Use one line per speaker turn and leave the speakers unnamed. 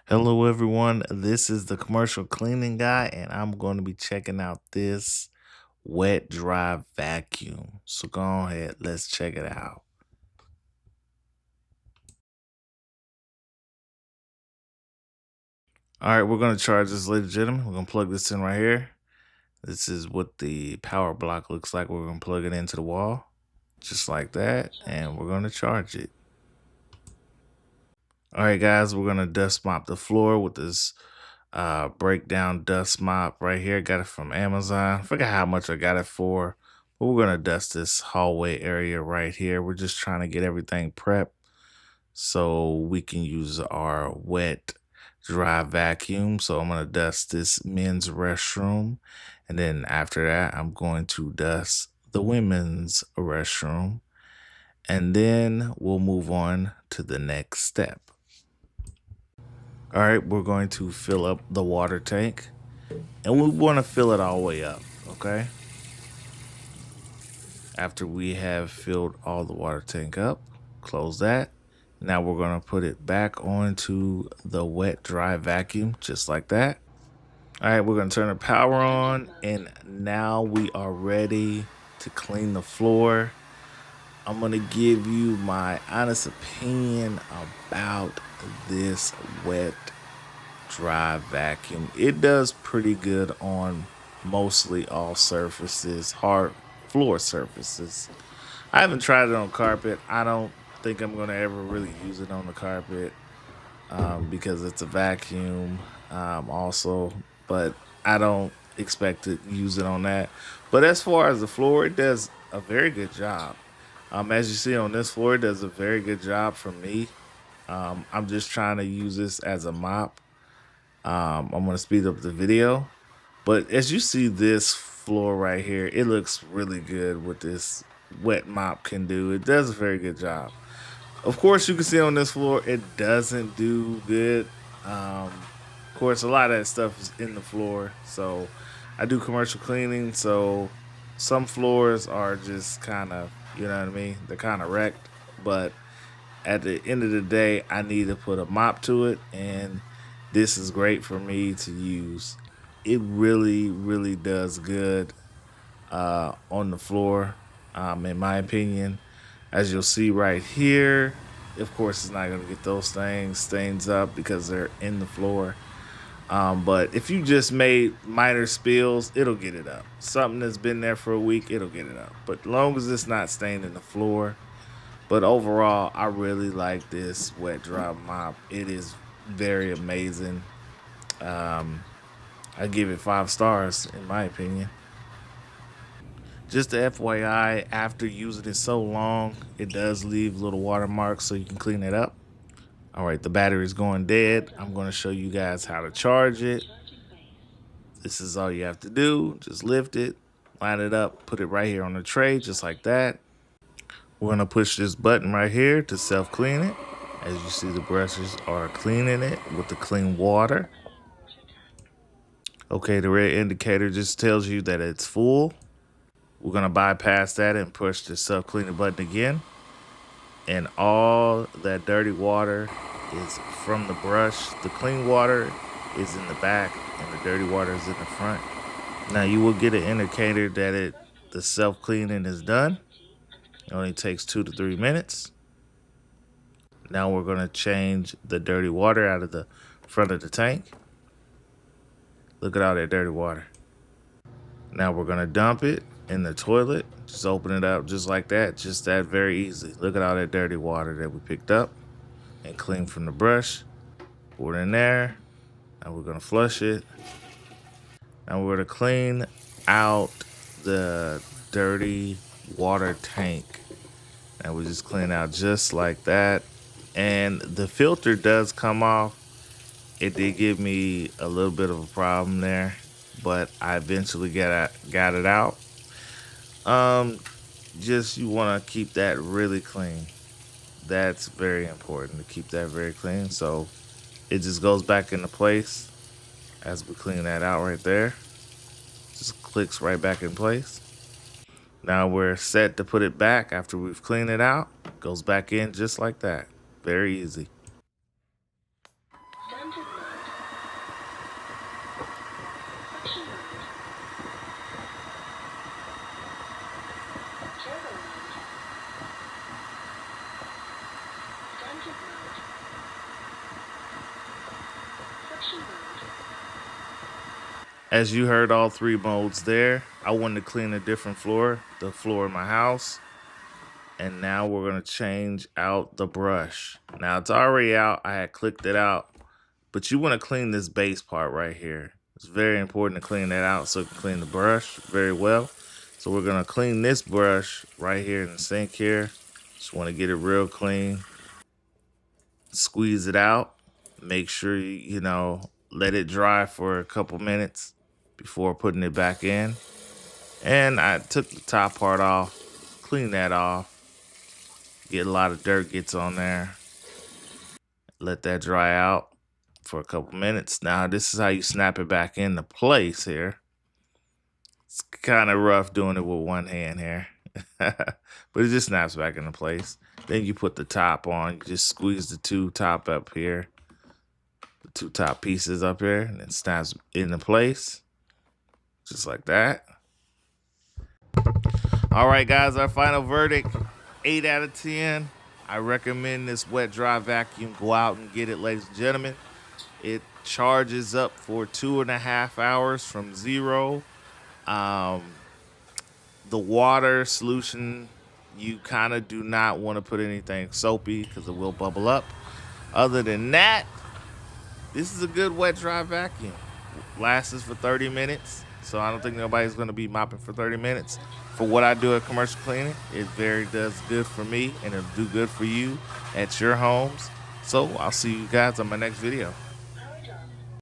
Hello, everyone. This is the commercial cleaning guy, and I'm going to be checking out this wet dry vacuum. So go ahead, let's check it out. All right, we're going to charge this, ladies and gentlemen. We're going to plug this in right here. This is what the power block looks like. We're going to plug it into the wall, just like that, and we're going to charge it. All right, guys, we're going to dust mop the floor with this breakdown dust mop right here. Got it from Amazon. Forgot how much I got it for, but we're gonna dust this hallway area right here. We're just trying to get everything prepped so we can use our wet dry vacuum. So I'm gonna dust this men's restroom, and then after that I'm going to dust the women's restroom, and then we'll move on to the next step. All right, we're going to fill up the water tank, and we want to fill it all the way up, okay? After we have filled all the water tank up, close that. Now we're going to put it back onto the wet dry vacuum, just like that. All right, we're going to turn the power on, and now we are ready to clean the floor. I'm going to give you my honest opinion about this wet dry vacuum. It does pretty good on mostly all surfaces, hard floor surfaces. I haven't tried it on carpet. I don't think I'm gonna ever really use it on the carpet because it's a vacuum also, but I don't expect to use it on that. But as far as the floor, it does a very good job. As you see on this floor, it does a very good job for me. I'm just trying to use this as a mop. I'm gonna speed up the video, but as you see this floor right here, it looks really good what this wet mop can do. It does a very good job. Of course, you can see on this floor, it doesn't do good. Of course, a lot of that stuff is in the floor. So I do commercial cleaning. So some floors are just kind of, you know what I mean? They're kind of wrecked. But at the end of the day, I need to put a mop to it, and this is great for me to use. It really, really does good on the floor, in my opinion. As you'll see right here, of course, it's not going to get those stains up because they're in the floor. But if you just made minor spills, it'll get it up. Something that's been there for a week, it'll get it up. But as long as it's not stained in the floor, but overall, I really like this wet dry mop. It is very amazing. Um, I give it 5 stars in my opinion. Just the FYI, after using it so long, it does leave little watermarks so you can clean it up. All right, the battery's going dead. I'm going to show you guys how to charge it. This is all you have to do. Just lift it, line it up, put it right here on the tray, just like that. We're going to push this button right here to self-clean it. As you see, the brushes are cleaning it with the clean water. Okay, the red indicator just tells you that it's full. We're gonna bypass that and push the self-cleaning button again. And all that dirty water is from the brush. The clean water is in the back and the dirty water is in the front. Now you will get an indicator that the self-cleaning is done. It only takes 2 to 3 minutes. Now we're gonna change the dirty water out of the front of the tank. Look at all that dirty water. Now we're gonna dump it in the toilet. Just open it up just like that. Just that very easy. Look at all that dirty water that we picked up and clean from the brush. Pour it in there. Now we're gonna flush it. Now we're gonna clean out the dirty water tank. And we just clean out just like that. And the filter does come off. It did give me a little bit of a problem there, but I eventually got it out. Um, just you want to keep that really clean. That's very important to keep that very clean. So it just goes back into place as we clean that out right there. Just clicks right back in place. Now we're set to put it back after we've cleaned it out. Goes back in just like that. Very easy. As you heard all three modes there, I wanted to clean a different floor, the floor of my house. And now we're gonna change out the brush. Now it's already out, I had clicked it out, but you wanna clean this base part right here. It's very important to clean that out so you can clean the brush very well. So we're gonna clean this brush right here in the sink here. Just wanna get it real clean. Squeeze it out. Make sure you let it dry for a couple minutes before putting it back in. And I took the top part off, clean that off. Get a lot of dirt gets on there. Let that dry out for a couple minutes. Now this is how you snap it back into place here. It's kind of rough doing it with one hand here, but it just snaps back into place. Then you put the top on. You just squeeze the two top up here, the two top pieces up here, and it snaps into place, just like that. All right, guys, our final verdict, 8 out of 10. I recommend this wet dry vacuum. Go out and get it, ladies and gentlemen. It charges up for 2.5 hours from zero. The water solution, you kind of do not want to put anything soapy because it will bubble up. Other than that, this is a good wet dry vacuum. Lasts for 30 minutes. So I don't think nobody's going to be mopping for 30 minutes. For what I do at commercial cleaning, it does good for me, and it'll do good for you at your homes. So I'll see you guys on my next video.